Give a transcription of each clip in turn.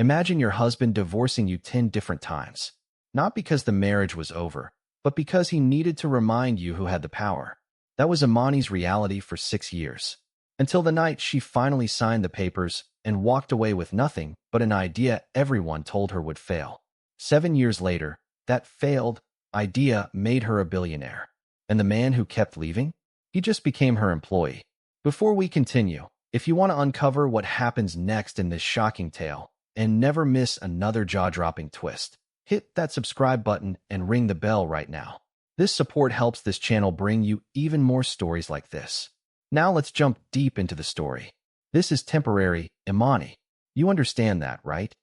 Imagine your husband divorcing you 10 different times. Not because the marriage was over, but because he needed to remind you who had the power. That was Imani's reality for 6 years. Until the night she finally signed the papers and walked away with nothing but an idea everyone told her would fail. 7 years later, that failed idea made her a billionaire. And the man who kept leaving? He just became her employee. Before we continue, if you want to uncover what happens next in this shocking tale and never miss another jaw-dropping twist, hit that subscribe button and ring the bell right now. This support helps this channel bring you even more stories like this. Now let's jump deep into the story. This is temporary, Imani. You understand that, right?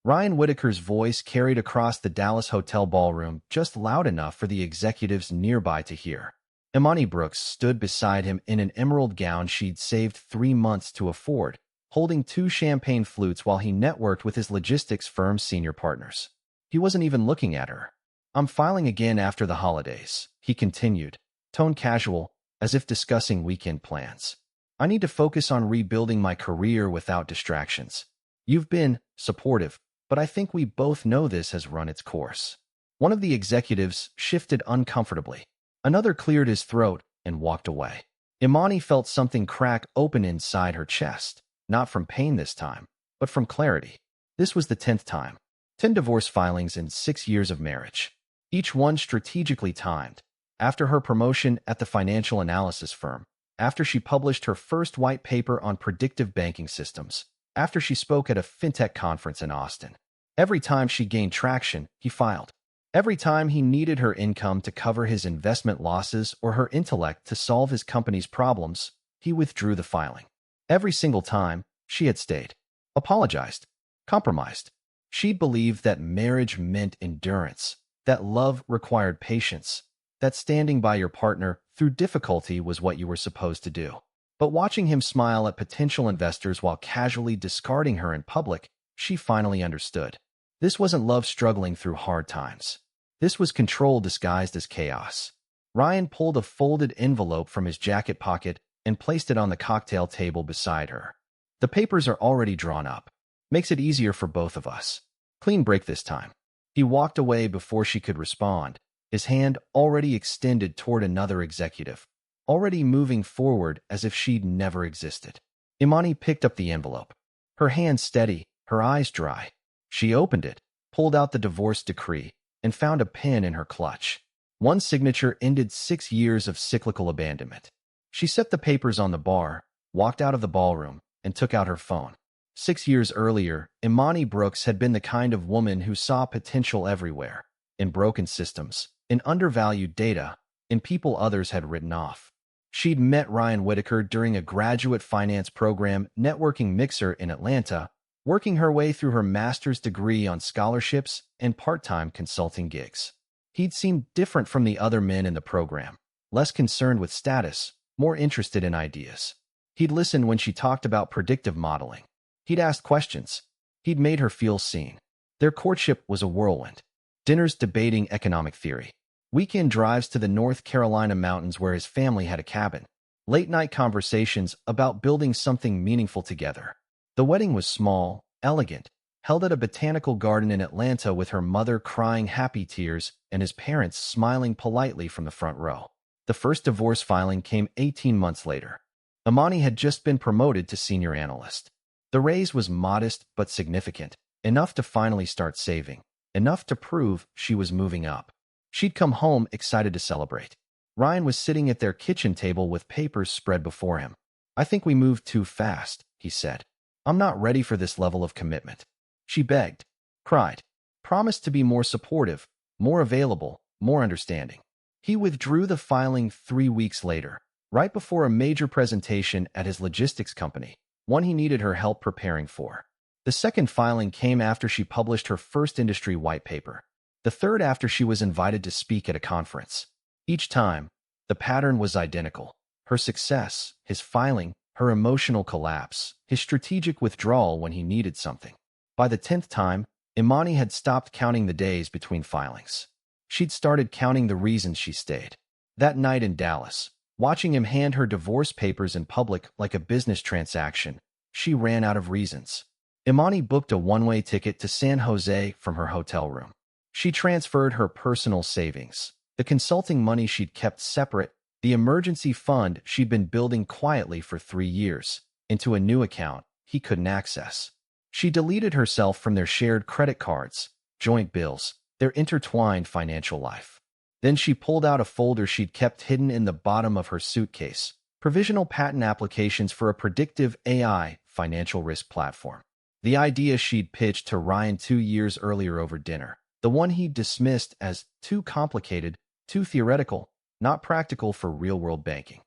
Ryan Whitaker's voice carried across the Dallas hotel ballroom just loud enough for the executives nearby to hear. Imani Brooks stood beside him in an emerald gown she'd saved 3 months to afford, holding 2 champagne flutes while he networked with his logistics firm's senior partners. He wasn't even looking at her. "I'm filing again after the holidays," he continued, tone casual, as if discussing weekend plans. "I need to focus on rebuilding my career without distractions. You've been supportive, but I think we both know this has run its course." One of the executives shifted uncomfortably. Another cleared his throat and walked away. Imani felt something crack open inside her chest, not from pain this time, but from clarity. This was the 10th time. 10 divorce filings in 6 years of marriage. Each one strategically timed. After her promotion at the financial analysis firm, after she published her first white paper on predictive banking systems, after she spoke at a fintech conference in Austin. Every time she gained traction, he filed. Every time he needed her income to cover his investment losses or her intellect to solve his company's problems, he withdrew the filing. Every single time, she had stayed, apologized, compromised. She believed that marriage meant endurance, that love required patience, that standing by your partner through difficulty was what you were supposed to do. But watching him smile at potential investors while casually discarding her in public, she finally understood. This wasn't love struggling through hard times. This was control disguised as chaos. Ryan pulled a folded envelope from his jacket pocket and placed it on the cocktail table beside her. "The papers are already drawn up. Makes it easier for both of us. Clean break this time." He walked away before she could respond, his hand already extended toward another executive, already moving forward as if she'd never existed. Imani picked up the envelope, her hand steady, her eyes dry. She opened it, pulled out the divorce decree, and found a pen in her clutch. One signature ended 6 years of cyclical abandonment. She set the papers on the bar, walked out of the ballroom, and took out her phone. 6 years earlier, Imani Brooks had been the kind of woman who saw potential everywhere, in broken systems, in undervalued data, in people others had written off. She'd met Ryan Whitaker during a graduate finance program networking mixer in Atlanta, working her way through her master's degree on scholarships and part-time consulting gigs. He'd seemed different from the other men in the program, less concerned with status, more interested in ideas. He'd listened when she talked about predictive modeling. He'd asked questions. He'd made her feel seen. Their courtship was a whirlwind. Dinners debating economic theory. Weekend drives to the North Carolina mountains where his family had a cabin. Late-night conversations about building something meaningful together. The wedding was small, elegant, held at a botanical garden in Atlanta with her mother crying happy tears and his parents smiling politely from the front row. The first divorce filing came 18 months later. Imani had just been promoted to senior analyst. The raise was modest but significant, enough to finally start saving, enough to prove she was moving up. She'd come home excited to celebrate. Ryan was sitting at their kitchen table with papers spread before him. "I think we moved too fast," he said. "I'm not ready for this level of commitment." She begged, cried, promised to be more supportive, more available, more understanding. He withdrew the filing 3 weeks later, right before a major presentation at his logistics company, one he needed her help preparing for. The second filing came after she published her first industry white paper. The third after she was invited to speak at a conference. Each time, the pattern was identical. Her success, his filing, her emotional collapse, his strategic withdrawal when he needed something. By the 10th time, Imani had stopped counting the days between filings. She'd started counting the reasons she stayed. That night in Dallas, watching him hand her divorce papers in public like a business transaction, she ran out of reasons. Imani booked a one-way ticket to San Jose from her hotel room. She transferred her personal savings, the consulting money she'd kept separate, the emergency fund she'd been building quietly for 3 years, into a new account he couldn't access. She deleted herself from their shared credit cards, joint bills, their intertwined financial life. Then she pulled out a folder she'd kept hidden in the bottom of her suitcase, provisional patent applications for a predictive AI financial risk platform. The idea she'd pitched to Ryan 2 years earlier over dinner, the one he dismissed as too complicated, too theoretical, not practical for real-world banking.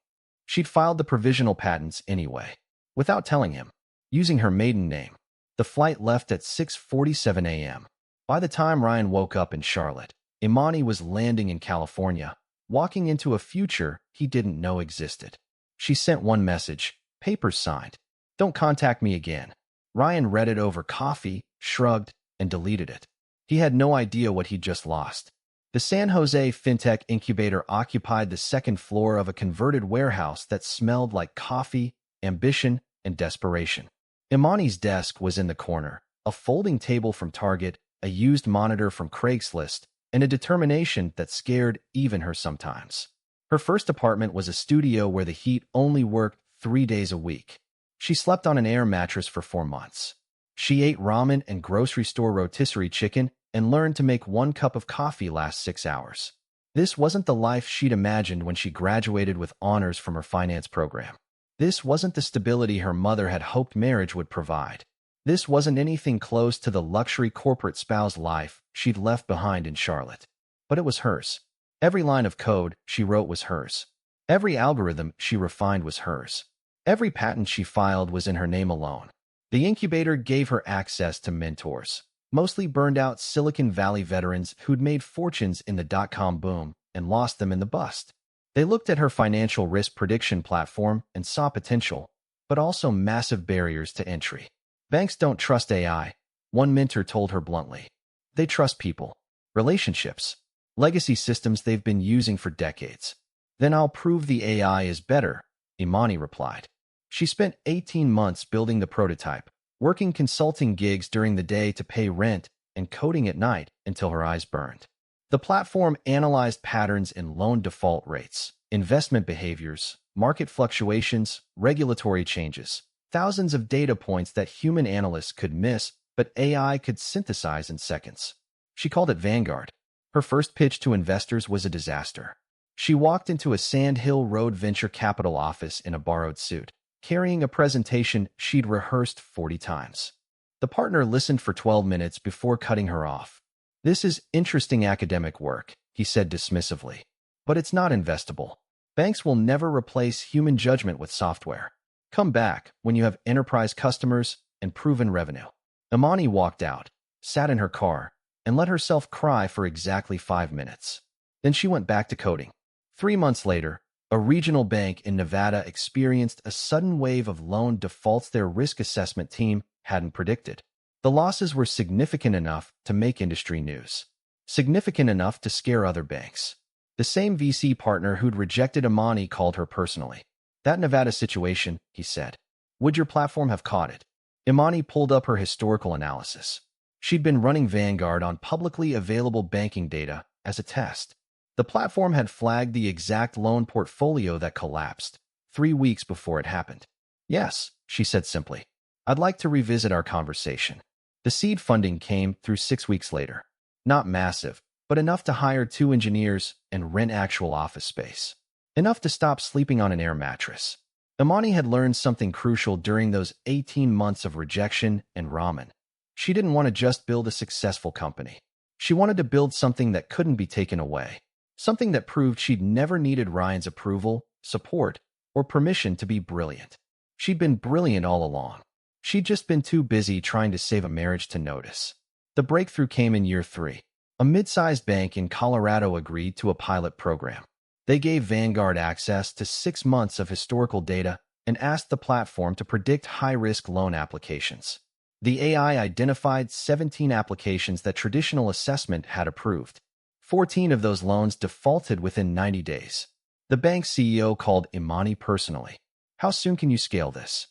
She'd filed the provisional patents anyway, without telling him, using her maiden name. The flight left at 6:47 a.m. By the time Ryan woke up in Charlotte, Imani was landing in California, walking into a future he didn't know existed. She sent one message, papers signed. Don't contact me again. Ryan read it over coffee, shrugged, and deleted it. He had no idea what he'd just lost. The San Jose fintech incubator occupied the second floor of a converted warehouse that smelled like coffee, ambition, and desperation. Imani's desk was in the corner, a folding table from Target, a used monitor from Craigslist, and a determination that scared even her sometimes. Her first apartment was a studio where the heat only worked 3 days a week. She slept on an air mattress for 4 months. She ate ramen and grocery store rotisserie chicken and learned to make 1 cup of coffee last 6 hours. This wasn't the life she'd imagined when she graduated with honors from her finance program. This wasn't the stability her mother had hoped marriage would provide. This wasn't anything close to the luxury corporate spouse life she'd left behind in Charlotte. But it was hers. Every line of code she wrote was hers. Every algorithm she refined was hers. Every patent she filed was in her name alone. The incubator gave her access to mentors, mostly burned-out Silicon Valley veterans who'd made fortunes in the dot-com boom and lost them in the bust. They looked at her financial risk prediction platform and saw potential, but also massive barriers to entry. Banks don't trust AI, one mentor told her bluntly. They trust people, relationships, legacy systems they've been using for decades. Then I'll prove the AI is better, Imani replied. She spent 18 months building the prototype, working consulting gigs during the day to pay rent and coding at night until her eyes burned. The platform analyzed patterns in loan default rates, investment behaviors, market fluctuations, regulatory changes, thousands of data points that human analysts could miss, but AI could synthesize in seconds. She called it Vanguard. Her first pitch to investors was a disaster. She walked into a Sand Hill Road venture capital office in a borrowed suit, carrying a presentation she'd rehearsed 40 times. The partner listened for 12 minutes before cutting her off. This is interesting academic work, he said dismissively, but it's not investable. Banks will never replace human judgment with software. Come back when you have enterprise customers and proven revenue. Imani walked out, sat in her car, and let herself cry for exactly 5 minutes. Then she went back to coding. 3 months later, a regional bank in Nevada experienced a sudden wave of loan defaults their risk assessment team hadn't predicted. The losses were significant enough to make industry news, significant enough to scare other banks. The same VC partner who'd rejected Imani called her personally. That Nevada situation, he said. Would your platform have caught it? Imani pulled up her historical analysis. She'd been running Vanguard on publicly available banking data as a test. The platform had flagged the exact loan portfolio that collapsed 3 weeks before it happened. Yes, she said simply. I'd like to revisit our conversation. The seed funding came through 6 weeks later. Not massive, but enough to hire 2 engineers and rent actual office space. Enough to stop sleeping on an air mattress. Imani had learned something crucial during those 18 months of rejection and ramen. She didn't want to just build a successful company. She wanted to build something that couldn't be taken away. Something that proved she'd never needed Ryan's approval, support, or permission to be brilliant. She'd been brilliant all along. She'd just been too busy trying to save a marriage to notice. The breakthrough came in year 3. A mid-sized bank in Colorado agreed to a pilot program. They gave Vanguard access to 6 months of historical data and asked the platform to predict high-risk loan applications. The AI identified 17 applications that traditional assessment had approved. 14 of those loans defaulted within 90 days. The bank's CEO called Imani personally. How soon can you scale this?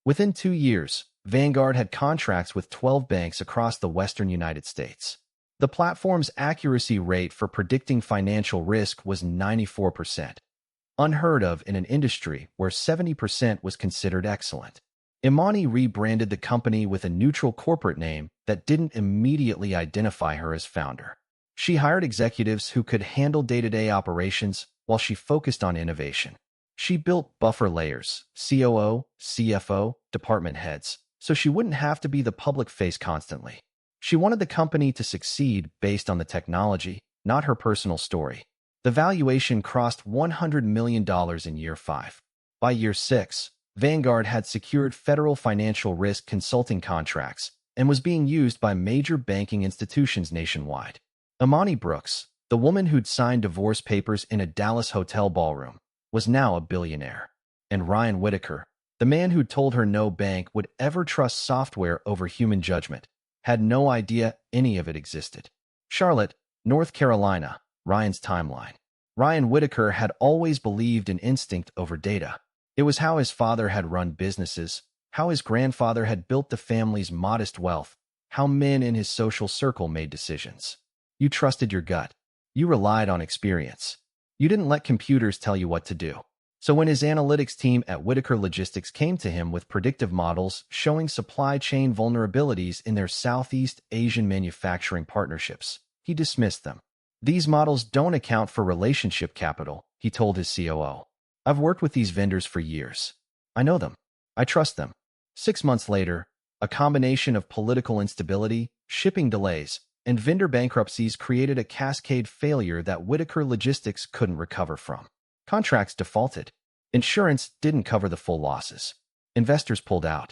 Within 2 years, Vanguard had contracts with 12 banks across the western United States. The platform's accuracy rate for predicting financial risk was 94%, unheard of in an industry where 70% was considered excellent. Imani rebranded the company with a neutral corporate name that didn't immediately identify her as founder. She hired executives who could handle day-to-day operations while she focused on innovation. She built buffer layers, COO, CFO, department heads, so she wouldn't have to be the public face constantly. She wanted the company to succeed based on the technology, not her personal story. The valuation crossed $100 million in year 5. By year 6, Vanguard had secured federal financial risk consulting contracts and was being used by major banking institutions nationwide. Imani Brooks, the woman who'd signed divorce papers in a Dallas hotel ballroom, was now a billionaire. And Ryan Whitaker, the man who'd told her no bank would ever trust software over human judgment, had no idea any of it existed. Charlotte, North Carolina, Ryan's timeline. Ryan Whitaker had always believed in instinct over data. It was how his father had run businesses, how his grandfather had built the family's modest wealth, how men in his social circle made decisions. You trusted your gut. You relied on experience. You didn't let computers tell you what to do. So when his analytics team at Whitaker Logistics came to him with predictive models showing supply chain vulnerabilities in their Southeast Asian manufacturing partnerships, he dismissed them. These models don't account for relationship capital, he told his COO. I've worked with these vendors for years. I know them. I trust them. 6 months later, a combination of political instability, shipping delays, and vendor bankruptcies created a cascade failure that Whitaker Logistics couldn't recover from. Contracts defaulted. Insurance didn't cover the full losses. Investors pulled out.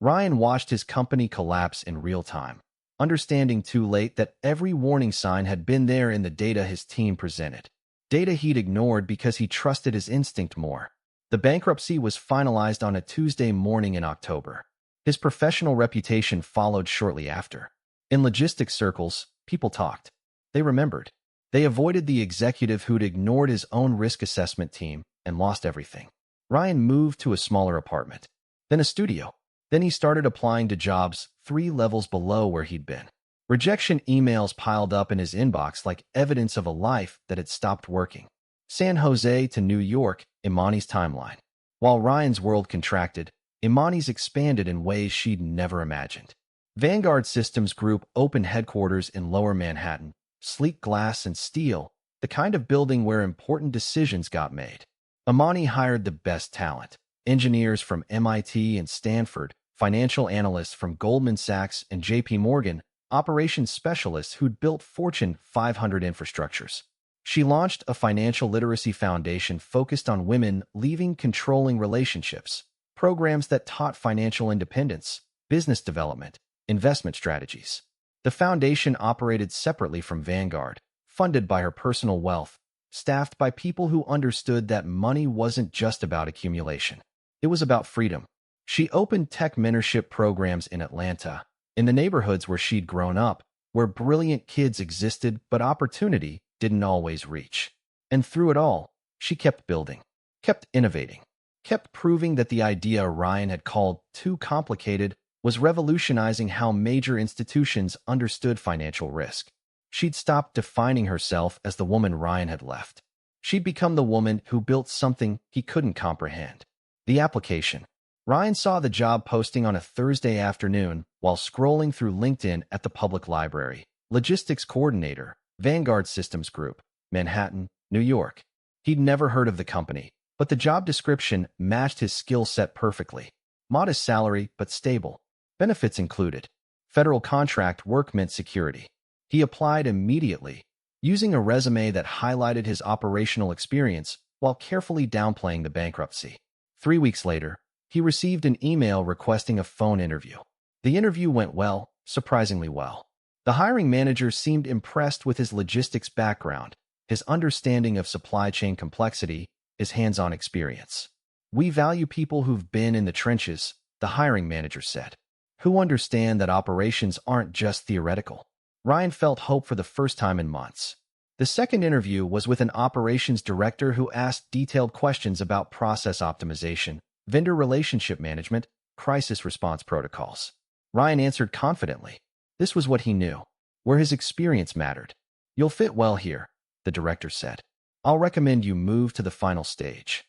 Ryan watched his company collapse in real time, understanding too late that every warning sign had been there in the data his team presented. Data he'd ignored because he trusted his instinct more. The bankruptcy was finalized on a Tuesday morning in October. His professional reputation followed shortly after. In logistics circles, people talked. They remembered. They avoided the executive who'd ignored his own risk assessment team and lost everything. Ryan moved to a smaller apartment, then a studio. Then he started applying to jobs 3 levels below where he'd been. Rejection emails piled up in his inbox like evidence of a life that had stopped working. San Jose to New York, Imani's timeline. While Ryan's world contracted, Imani's expanded in ways she'd never imagined. Vanguard Systems Group opened headquarters in Lower Manhattan, sleek glass and steel, the kind of building where important decisions got made. Imani hired the best talent, engineers from MIT and Stanford, financial analysts from Goldman Sachs and JP Morgan, operations specialists who'd built Fortune 500 infrastructures. She launched a financial literacy foundation focused on women leaving controlling relationships, programs that taught financial independence, business development, investment strategies. The foundation operated separately from Vanguard, funded by her personal wealth, staffed by people who understood that money wasn't just about accumulation. It was about freedom. She opened tech mentorship programs in Atlanta, in the neighborhoods where she'd grown up, where brilliant kids existed but opportunity didn't always reach. And through it all, she kept building, kept innovating, kept proving that the idea Ryan had called too complicated was revolutionizing how major institutions understood financial risk. She'd stopped defining herself as the woman Ryan had left. She'd become the woman who built something he couldn't comprehend. The application. Ryan saw the job posting on a Thursday afternoon while scrolling through LinkedIn at the public library. Logistics coordinator, Vanguard Systems Group, Manhattan, New York. He'd never heard of the company, but the job description matched his skill set perfectly. Modest salary, but stable. Benefits included. Federal contract work meant security. He applied immediately, using a resume that highlighted his operational experience while carefully downplaying the bankruptcy. 3 weeks later, he received an email requesting a phone interview. The interview went well, surprisingly well. The hiring manager seemed impressed with his logistics background, his understanding of supply chain complexity, his hands-on experience. We value people who've been in the trenches, the hiring manager said, who understand that operations aren't just theoretical. Ryan felt hope for the first time in months. The second interview was with an operations director who asked detailed questions about process optimization, vendor relationship management, crisis response protocols. Ryan answered confidently. This was what he knew, where his experience mattered. You'll fit well here, the director said. I'll recommend you move to the final stage.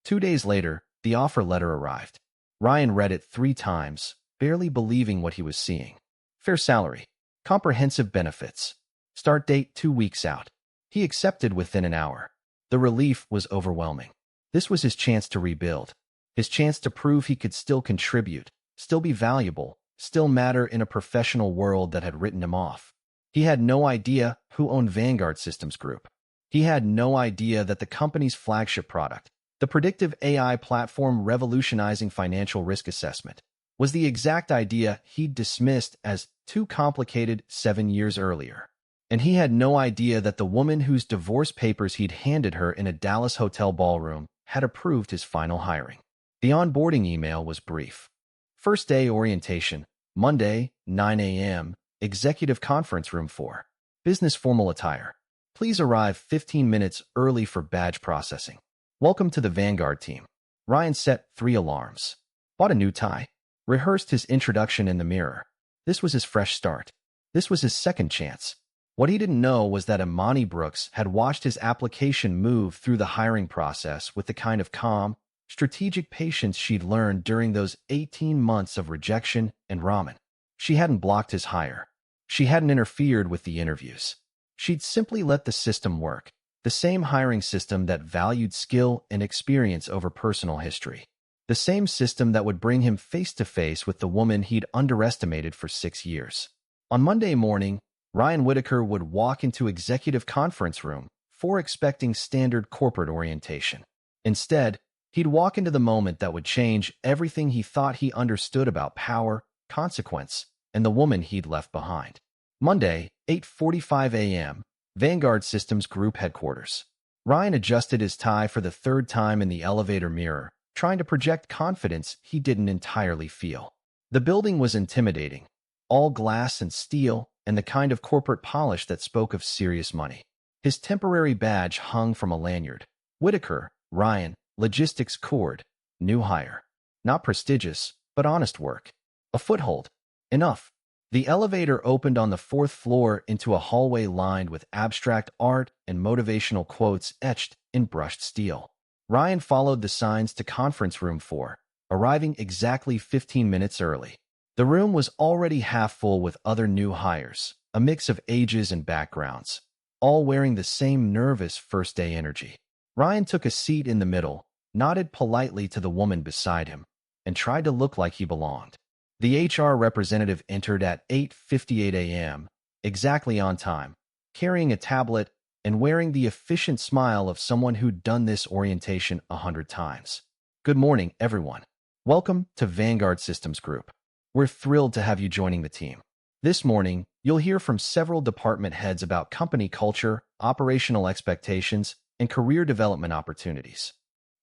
2 days later, the offer letter arrived. Ryan read it 3 times, barely believing what he was seeing. Fair salary, comprehensive benefits, start date 2 weeks out. He accepted within an hour. The relief was overwhelming. This was his chance to rebuild, his chance to prove he could still contribute, still be valuable, still matter in a professional world that had written him off. He had no idea who owned Vanguard Systems Group. He had no idea that the company's flagship product, the predictive AI platform revolutionizing financial risk assessment, was the exact idea he'd dismissed as too complicated 7 years earlier. And he had no idea that the woman whose divorce papers he'd handed her in a Dallas hotel ballroom had approved his final hiring. The onboarding email was brief. First day orientation, Monday, 9 a.m., Executive Conference Room 4. Business formal attire. Please arrive 15 minutes early for badge processing. Welcome to the Vanguard team. Ryan set 3 alarms. Bought a new tie. Rehearsed his introduction in the mirror. This was his fresh start. This was his second chance. What he didn't know was that Imani Brooks had watched his application move through the hiring process with the kind of calm, strategic patience she'd learned during those 18 months of rejection and ramen. She hadn't blocked his hire. She hadn't interfered with the interviews. She'd simply let the system work, the same hiring system that valued skill and experience over personal history, the same system that would bring him face-to-face with the woman he'd underestimated for 6 years. On Monday morning, Ryan Whitaker would walk into Executive Conference Room 4 expecting standard corporate orientation. Instead, he'd walk into the moment that would change everything he thought he understood about power, consequence, and the woman he'd left behind. Monday, 8:45 a.m., Vanguard Systems Group headquarters. Ryan adjusted his tie for the 3rd time in the elevator mirror, trying to project confidence he didn't entirely feel. The building was intimidating, all glass and steel, and the kind of corporate polish that spoke of serious money. His temporary badge hung from a lanyard. Whitaker, Ryan, Logistics Cord, new hire. Not prestigious, but honest work. A foothold. Enough. The elevator opened on the 4th floor into a hallway lined with abstract art and motivational quotes etched in brushed steel. Ryan followed the signs to Conference Room 4, arriving exactly 15 minutes early. The room was already half full with other new hires, a mix of ages and backgrounds, all wearing the same nervous first-day energy. Ryan took a seat in the middle, nodded politely to the woman beside him, and tried to look like he belonged. The HR representative entered at 8:58 a.m., exactly on time, carrying a tablet and wearing the efficient smile of someone who'd done this orientation 100 times. Good morning, everyone. Welcome to Vanguard Systems Group. We're thrilled to have you joining the team. This morning, you'll hear from several department heads about company culture, operational expectations, and career development opportunities.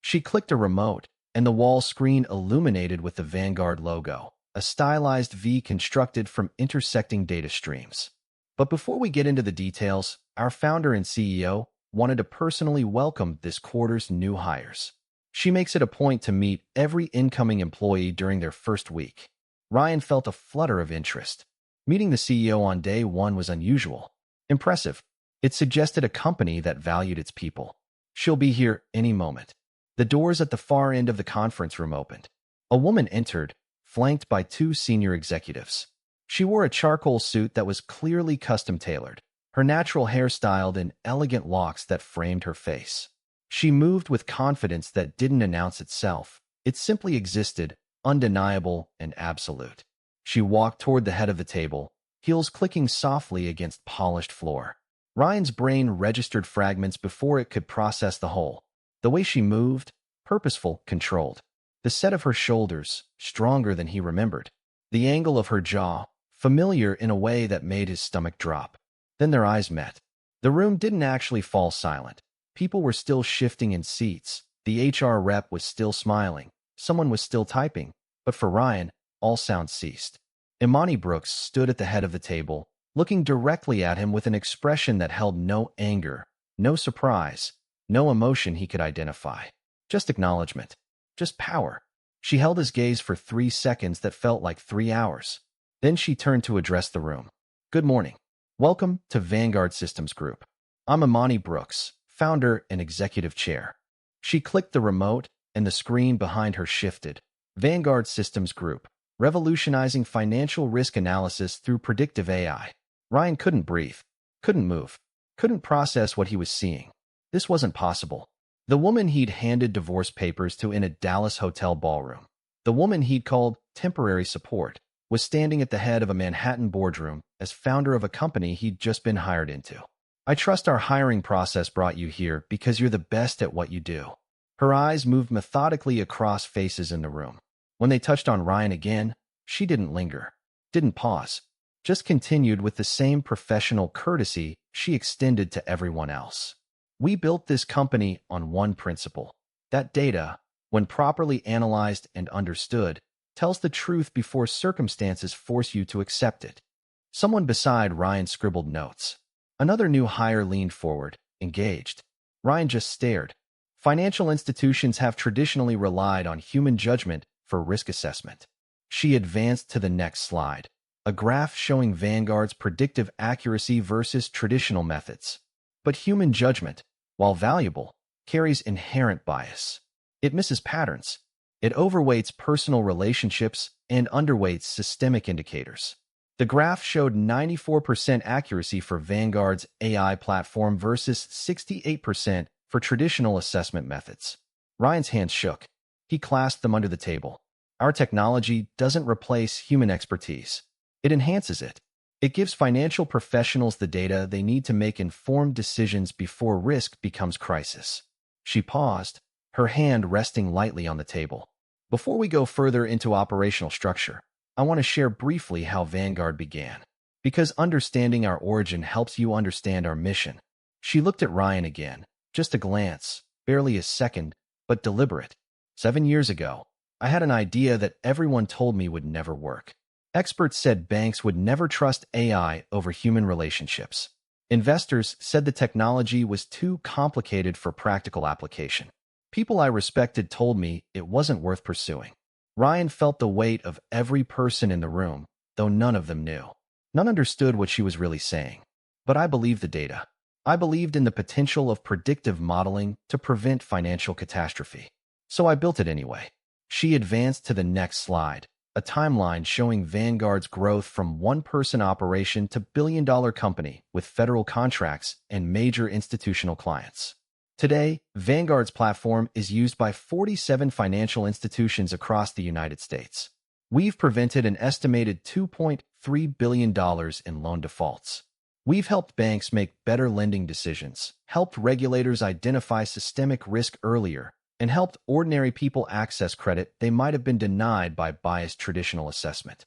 She clicked a remote, and the wall screen illuminated with the Vanguard logo, a stylized V constructed from intersecting data streams. But before we get into the details, our founder and CEO wanted to personally welcome this quarter's new hires. She makes it a point to meet every incoming employee during their first week. Ryan felt a flutter of interest. Meeting the CEO on day 1 was unusual. Impressive. It suggested a company that valued its people. She'll be here any moment. The doors at the far end of the conference room opened. A woman entered, flanked by 2 senior executives. She wore a charcoal suit that was clearly custom-tailored, her natural hair styled in elegant locks that framed her face. She moved with confidence that didn't announce itself. It simply existed, undeniable and absolute. She walked toward the head of the table, heels clicking softly against polished floor. Ryan's brain registered fragments before it could process the whole. The way she moved, purposeful, controlled. The set of her shoulders, stronger than he remembered. The angle of her jaw, familiar in a way that made his stomach drop. Then their eyes met. The room didn't actually fall silent. People were still shifting in seats. The HR rep was still smiling. Someone was still typing. But for Ryan, all sound ceased. Imani Brooks stood at the head of the table, looking directly at him with an expression that held no anger, no surprise, no emotion he could identify. Just acknowledgement. Just power. She held his gaze for 3 seconds that felt like 3 hours. Then she turned to address the room. Good morning. Welcome to Vanguard Systems Group. I'm Imani Brooks, founder and executive chair. She clicked the remote, and the screen behind her shifted. Vanguard Systems Group, revolutionizing financial risk analysis through predictive AI. Ryan couldn't breathe, couldn't move, couldn't process what he was seeing. This wasn't possible. The woman he'd handed divorce papers to in a Dallas hotel ballroom, the woman he'd called temporary support, was standing at the head of a Manhattan boardroom as founder of a company he'd just been hired into. I trust our hiring process brought you here because you're the best at what you do. Her eyes moved methodically across faces in the room. When they touched on Ryan again, she didn't linger, didn't pause, just continued with the same professional courtesy she extended to everyone else. We built this company on one principle. That data, when properly analyzed and understood, tells the truth before circumstances force you to accept it. Someone beside Ryan scribbled notes. Another new hire leaned forward, engaged. Ryan just stared. Financial institutions have traditionally relied on human judgment for risk assessment. She advanced to the next slide, a graph showing Vanguard's predictive accuracy versus traditional methods. But human judgment, while valuable, carries inherent bias. It misses patterns. It overweights personal relationships and underweights systemic indicators. The graph showed 94% accuracy for Vanguard's AI platform versus 68% for traditional assessment methods. Ryan's hands shook. He clasped them under the table. Our technology doesn't replace human expertise. It enhances it. It gives financial professionals the data they need to make informed decisions before risk becomes crisis. She paused, her hand resting lightly on the table. Before we go further into operational structure, I want to share briefly how Vanguard began, because understanding our origin helps you understand our mission. She looked at Ryan again, just a glance, barely a second, but deliberate. 7 years ago, I had an idea that everyone told me would never work. Experts said banks would never trust AI over human relationships. Investors said the technology was too complicated for practical application. People I respected told me it wasn't worth pursuing. Ryan felt the weight of every person in the room, though none of them knew. None understood what she was really saying. But I believed the data. I believed in the potential of predictive modeling to prevent financial catastrophe. So I built it anyway. She advanced to the next slide, a timeline showing Vanguard's growth from one-person operation to billion-dollar company with federal contracts and major institutional clients. Today, Vanguard's platform is used by 47 financial institutions across the United States. We've prevented an estimated $2.3 billion in loan defaults. We've helped banks make better lending decisions, helped regulators identify systemic risk earlier, and helped ordinary people access credit they might have been denied by biased traditional assessment.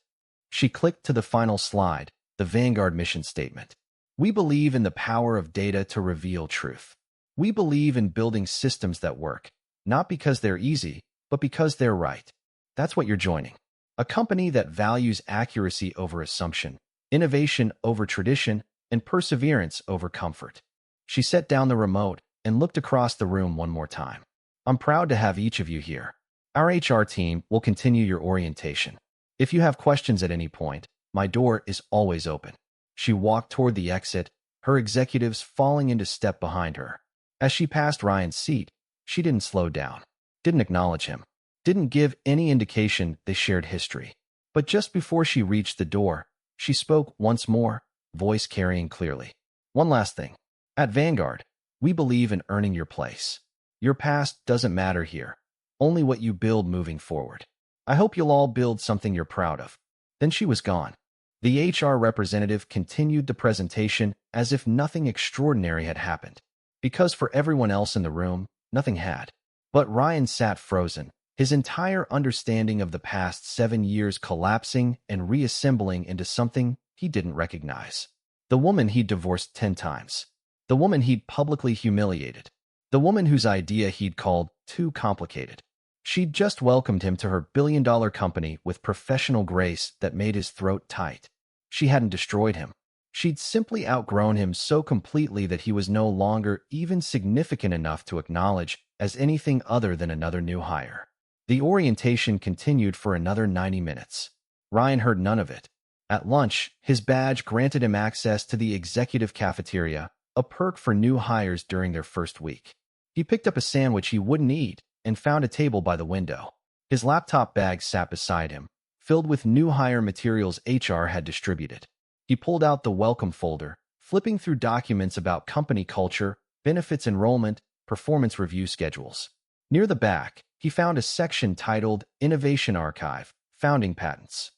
She clicked to the final slide, the Vanguard mission statement. We believe in the power of data to reveal truth. We believe in building systems that work, not because they're easy, but because they're right. That's what you're joining. A company that values accuracy over assumption, innovation over tradition, and perseverance over comfort. She set down the remote and looked across the room one more time. I'm proud to have each of you here. Our HR team will continue your orientation. If you have questions at any point, my door is always open. She walked toward the exit, her executives falling into step behind her. As she passed Ryan's seat, she didn't slow down, didn't acknowledge him, didn't give any indication they shared history. But just before she reached the door, she spoke once more, voice carrying clearly. One last thing. At Vanguard, we believe in earning your place. Your past doesn't matter here, only what you build moving forward. I hope you'll all build something you're proud of. Then she was gone. The HR representative continued the presentation as if nothing extraordinary had happened. Because for everyone else in the room, nothing had. But Ryan sat frozen, his entire understanding of the past 7 years collapsing and reassembling into something he didn't recognize. The woman he'd divorced 10 times. The woman he'd publicly humiliated. The woman whose idea he'd called too complicated. She'd just welcomed him to her billion-dollar company with professional grace that made his throat tight. She hadn't destroyed him. She'd simply outgrown him so completely that he was no longer even significant enough to acknowledge as anything other than another new hire. The orientation continued for another 90 minutes. Ryan heard none of it. At lunch, his badge granted him access to the executive cafeteria, a perk for new hires during their first week. He picked up a sandwich he wouldn't eat and found a table by the window. His laptop bag sat beside him, filled with new hire materials HR had distributed. He pulled out the welcome folder, flipping through documents about company culture, benefits enrollment, performance review schedules. Near the back, he found a section titled Innovation Archive, Founding Patents.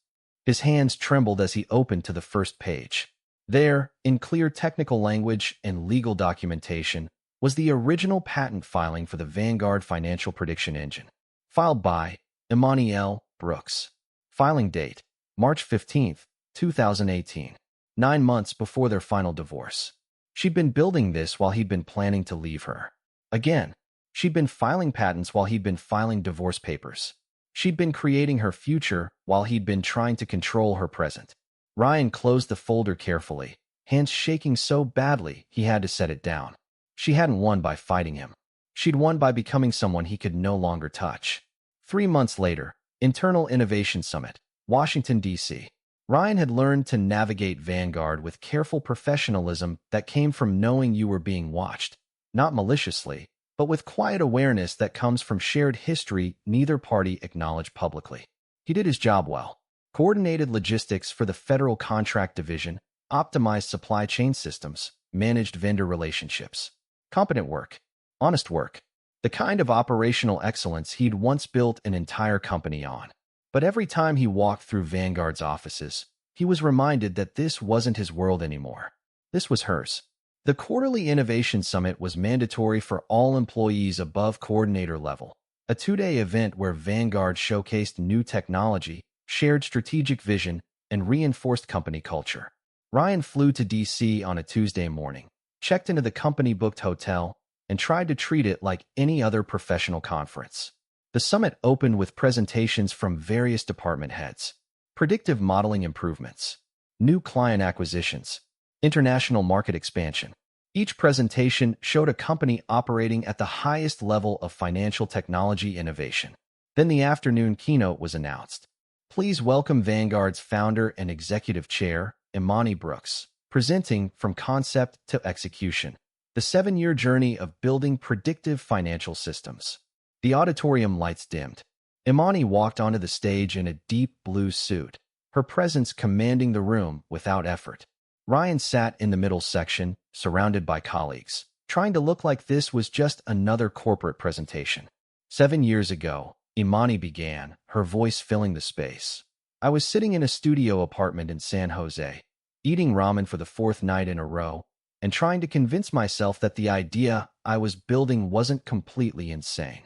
His hands trembled as he opened to the first page. There, in clear technical language and legal documentation, was the original patent filing for the Vanguard financial prediction engine. Filed by Imani Brooks. Filing date, March 15, 2018. 9 months before their final divorce. She'd been building this while he'd been planning to leave her. Again, she'd been filing patents while he'd been filing divorce papers. She'd been creating her future while he'd been trying to control her present. Ryan closed the folder carefully, hands shaking so badly he had to set it down. She hadn't won by fighting him. She'd won by becoming someone he could no longer touch. 3 months later, Internal Innovation Summit, Washington, D.C. Ryan had learned to navigate Vanguard with careful professionalism that came from knowing you were being watched, not maliciously, but with quiet awareness that comes from shared history neither party acknowledged publicly. He did his job well. Coordinated logistics for the Federal Contract Division, optimized supply chain systems, managed vendor relationships. Competent work. Honest work. The kind of operational excellence he'd once built an entire company on. But every time he walked through Vanguard's offices, he was reminded that this wasn't his world anymore. This was hers. The quarterly Innovation Summit was mandatory for all employees above coordinator level, a 2-day event where Vanguard showcased new technology, shared strategic vision, and reinforced company culture. Ryan flew to D.C. on a Tuesday morning, checked into the company-booked hotel, and tried to treat it like any other professional conference. The summit opened with presentations from various department heads, predictive modeling improvements, new client acquisitions, international market expansion. Each presentation showed a company operating at the highest level of financial technology innovation. Then the afternoon keynote was announced. Please welcome Vanguard's founder and executive chair, Imani Brooks, presenting From Concept to Execution, the 7-year journey of building predictive financial systems. The auditorium lights dimmed. Imani walked onto the stage in a deep blue suit, her presence commanding the room without effort. Ryan sat in the middle section, surrounded by colleagues, trying to look like this was just another corporate presentation. 7 years ago, Imani began, her voice filling the space. I was sitting in a studio apartment in San Jose, eating ramen for the 4th night in a row, and trying to convince myself that the idea I was building wasn't completely insane.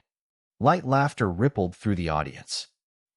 Light laughter rippled through the audience.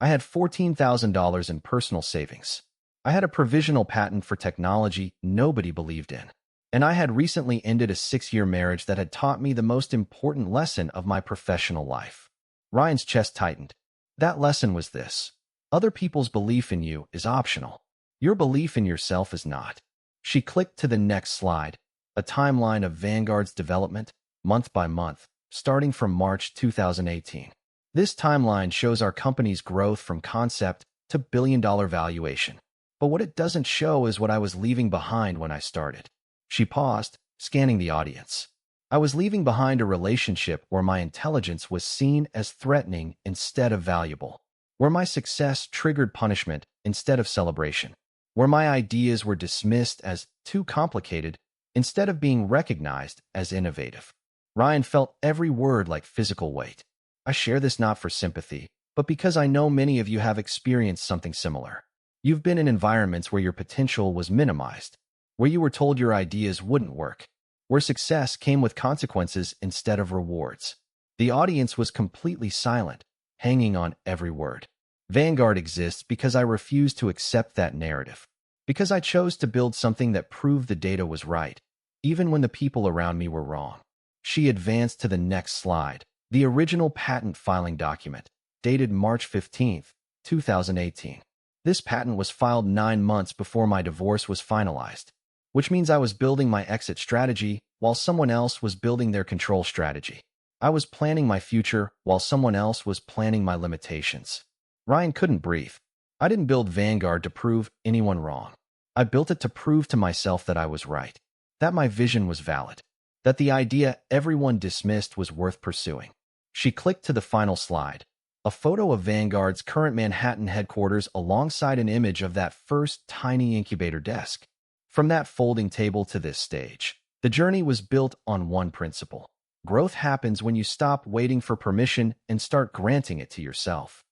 I had $14,000 in personal savings. I had a provisional patent for technology nobody believed in. And I had recently ended a 6-year marriage that had taught me the most important lesson of my professional life. Ryan's chest tightened. That lesson was this. Other people's belief in you is optional. Your belief in yourself is not. She clicked to the next slide, a timeline of Vanguard's development, month by month, starting from March 2018. This timeline shows our company's growth from concept to billion-dollar valuation. But what it doesn't show is what I was leaving behind when I started. She paused, scanning the audience. I was leaving behind a relationship where my intelligence was seen as threatening instead of valuable, where my success triggered punishment instead of celebration, where my ideas were dismissed as too complicated instead of being recognized as innovative. Ryan felt every word like physical weight. I share this not for sympathy, but because I know many of you have experienced something similar. You've been in environments where your potential was minimized, where you were told your ideas wouldn't work, where success came with consequences instead of rewards. The audience was completely silent, hanging on every word. Vanguard exists because I refused to accept that narrative, because I chose to build something that proved the data was right, even when the people around me were wrong. She advanced to the next slide, the original patent filing document, dated March 15, 2018. This patent was filed 9 months before my divorce was finalized, which means I was building my exit strategy while someone else was building their control strategy. I was planning my future while someone else was planning my limitations. Ryan couldn't breathe. I didn't build Vanguard to prove anyone wrong. I built it to prove to myself that I was right, that my vision was valid, that the idea everyone dismissed was worth pursuing. She clicked to the final slide, a photo of Vanguard's current Manhattan headquarters alongside an image of that first tiny incubator desk. From that folding table to this stage, the journey was built on one principle. Growth happens when you stop waiting for permission and start granting it to yourself.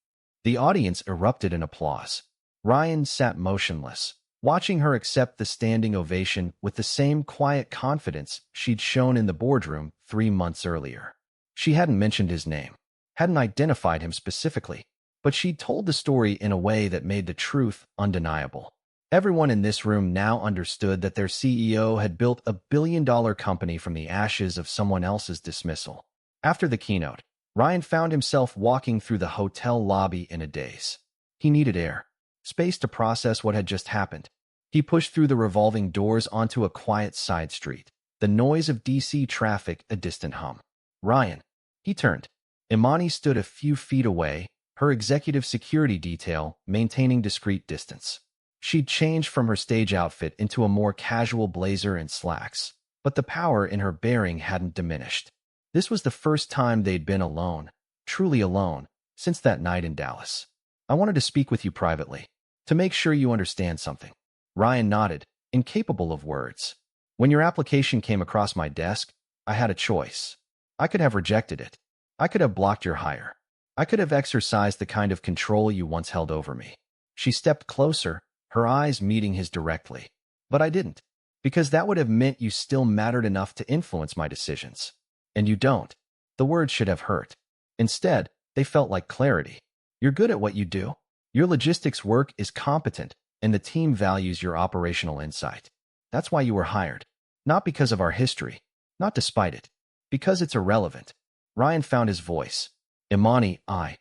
The audience erupted in applause. Ryan sat motionless, watching her accept the standing ovation with the same quiet confidence she'd shown in the boardroom 3 months earlier. She hadn't mentioned his name, hadn't identified him specifically, but she'd told the story in a way that made the truth undeniable. Everyone in this room now understood that their CEO had built a billion-dollar company from the ashes of someone else's dismissal. After the keynote, Ryan found himself walking through the hotel lobby in a daze. He needed air, space to process what had just happened. He pushed through the revolving doors onto a quiet side street, the noise of DC traffic a distant hum. Ryan. He turned. Imani stood a few feet away, her executive security detail maintaining discreet distance. She'd changed from her stage outfit into a more casual blazer and slacks, but the power in her bearing hadn't diminished. This was the first time they'd been alone, truly alone, since that night in Dallas. I wanted to speak with you privately, to make sure you understand something. Ryan nodded, incapable of words. When your application came across my desk, I had a choice. I could have rejected it. I could have blocked your hire. I could have exercised the kind of control you once held over me. She stepped closer, her eyes meeting his directly. But I didn't, because that would have meant you still mattered enough to influence my decisions. And you don't. The words should have hurt. Instead, they felt like clarity. You're good at what you do. Your logistics work is competent, and the team values your operational insight. That's why you were hired. Not because of our history, not despite it, because it's irrelevant. Ryan found his voice. Imani, I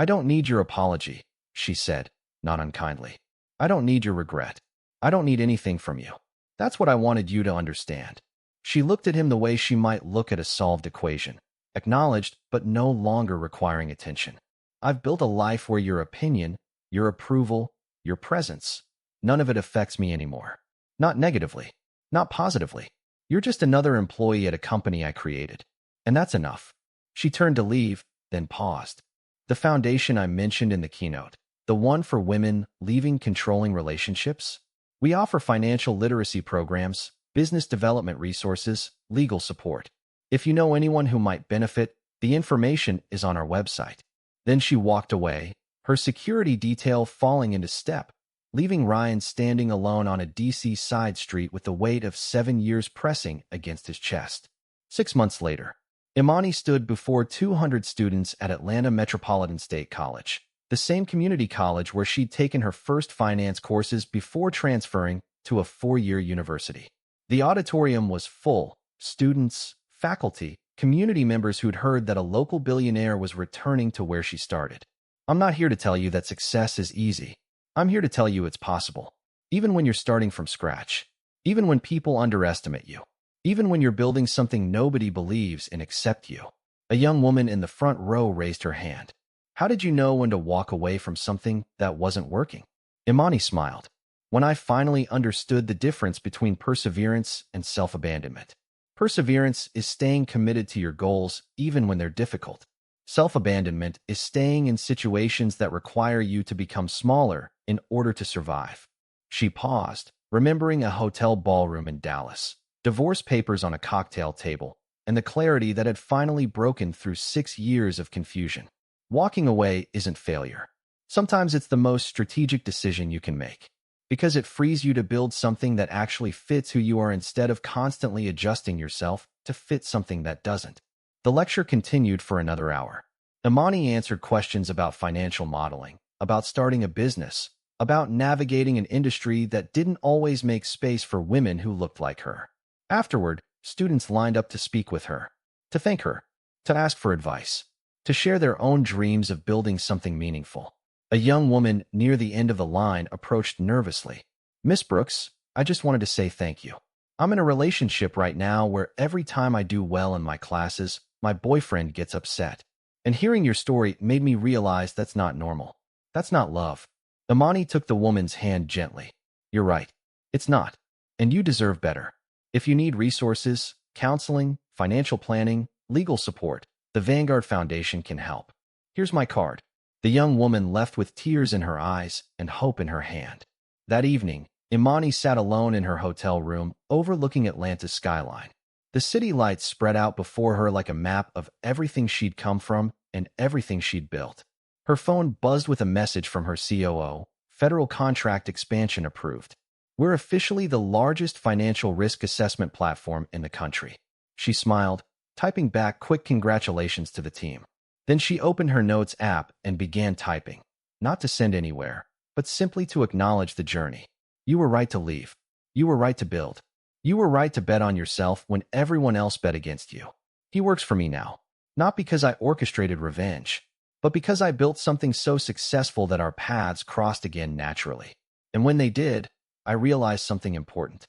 don't need your apology, she said, not unkindly. I don't need your regret. I don't need anything from you. That's what I wanted you to understand. She looked at him the way she might look at a solved equation, acknowledged but no longer requiring attention. I've built a life where your opinion, your approval, your presence, none of it affects me anymore. Not negatively, not positively. You're just another employee at a company I created. And that's enough. She turned to leave, then paused. The foundation I mentioned in the keynote, the one for women leaving controlling relationships? We offer financial literacy programs, business development resources, legal support. If you know anyone who might benefit, the information is on our website. Then she walked away, her security detail falling into step, leaving Ryan standing alone on a DC side street with the weight of 7 years pressing against his chest. 6 months later, Imani stood before 200 students at Atlanta Metropolitan State College, the same community college where she'd taken her first finance courses before transferring to a 4-year university. The auditorium was full, students, faculty, community members who'd heard that a local billionaire was returning to where she started. I'm not here to tell you that success is easy. I'm here to tell you it's possible. Even when you're starting from scratch. Even when people underestimate you. Even when you're building something nobody believes in except you. A young woman in the front row raised her hand. How did you know when to walk away from something that wasn't working? Imani smiled. When I finally understood the difference between perseverance and self-abandonment. Perseverance is staying committed to your goals even when they're difficult. Self-abandonment is staying in situations that require you to become smaller in order to survive. She paused, remembering a hotel ballroom in Dallas, divorce papers on a cocktail table, and the clarity that had finally broken through 6 years of confusion. Walking away isn't failure. Sometimes it's the most strategic decision you can make, because it frees you to build something that actually fits who you are instead of constantly adjusting yourself to fit something that doesn't. The lecture continued for another hour. Imani answered questions about financial modeling, about starting a business, about navigating an industry that didn't always make space for women who looked like her. Afterward, students lined up to speak with her, to thank her, to ask for advice, to share their own dreams of building something meaningful. A young woman near the end of the line approached nervously. Miss Brooks, I just wanted to say thank you. I'm in a relationship right now where every time I do well in my classes, My boyfriend gets upset. And hearing your story made me realize that's not normal. That's not love. Imani took the woman's hand gently. You're right. It's not. And you deserve better. If you need resources, counseling, financial planning, legal support, the Vanguard Foundation can help. Here's my card. The young woman left with tears in her eyes and hope in her hand. That evening, Imani sat alone in her hotel room, overlooking Atlanta's skyline. The city lights spread out before her like a map of everything she'd come from and everything she'd built. Her phone buzzed with a message from her COO, federal contract expansion approved. We're officially the largest financial risk assessment platform in the country. She smiled, typing back quick congratulations to the team. Then she opened her notes app and began typing, not to send anywhere, but simply to acknowledge the journey. You were right to leave. You were right to build. You were right to bet on yourself when everyone else bet against you. He works for me now, not because I orchestrated revenge, but because I built something so successful that our paths crossed again naturally. And when they did, I realized something important.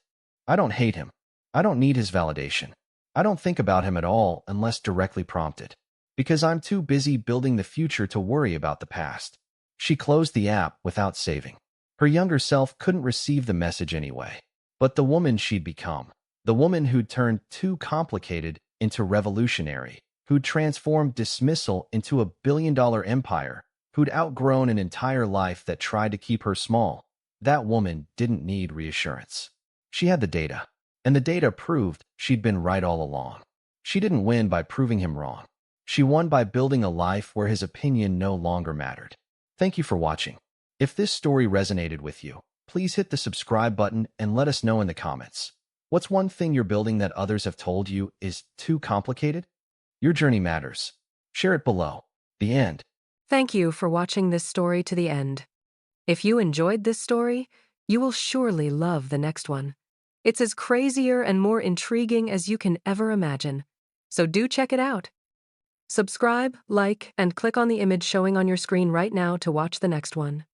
I don't hate him. I don't need his validation. I don't think about him at all unless directly prompted, because I'm too busy building the future to worry about the past. She closed the app without saving. Her younger self couldn't receive the message anyway. But the woman she'd become, the woman who'd turned too complicated into revolutionary, who'd transformed dismissal into a billion-dollar empire, who'd outgrown an entire life that tried to keep her small, that woman didn't need reassurance. She had the data, and the data proved she'd been right all along. She didn't win by proving him wrong. She won by building a life where his opinion no longer mattered. Thank you for watching. If this story resonated with you, please hit the subscribe button and let us know in the comments. What's one thing you're building that others have told you is too complicated? Your journey matters. Share it below. The end. Thank you for watching this story to the end. If you enjoyed this story, you will surely love the next one. It's as crazier and more intriguing as you can ever imagine. So do check it out. Subscribe, like, and click on the image showing on your screen right now to watch the next one.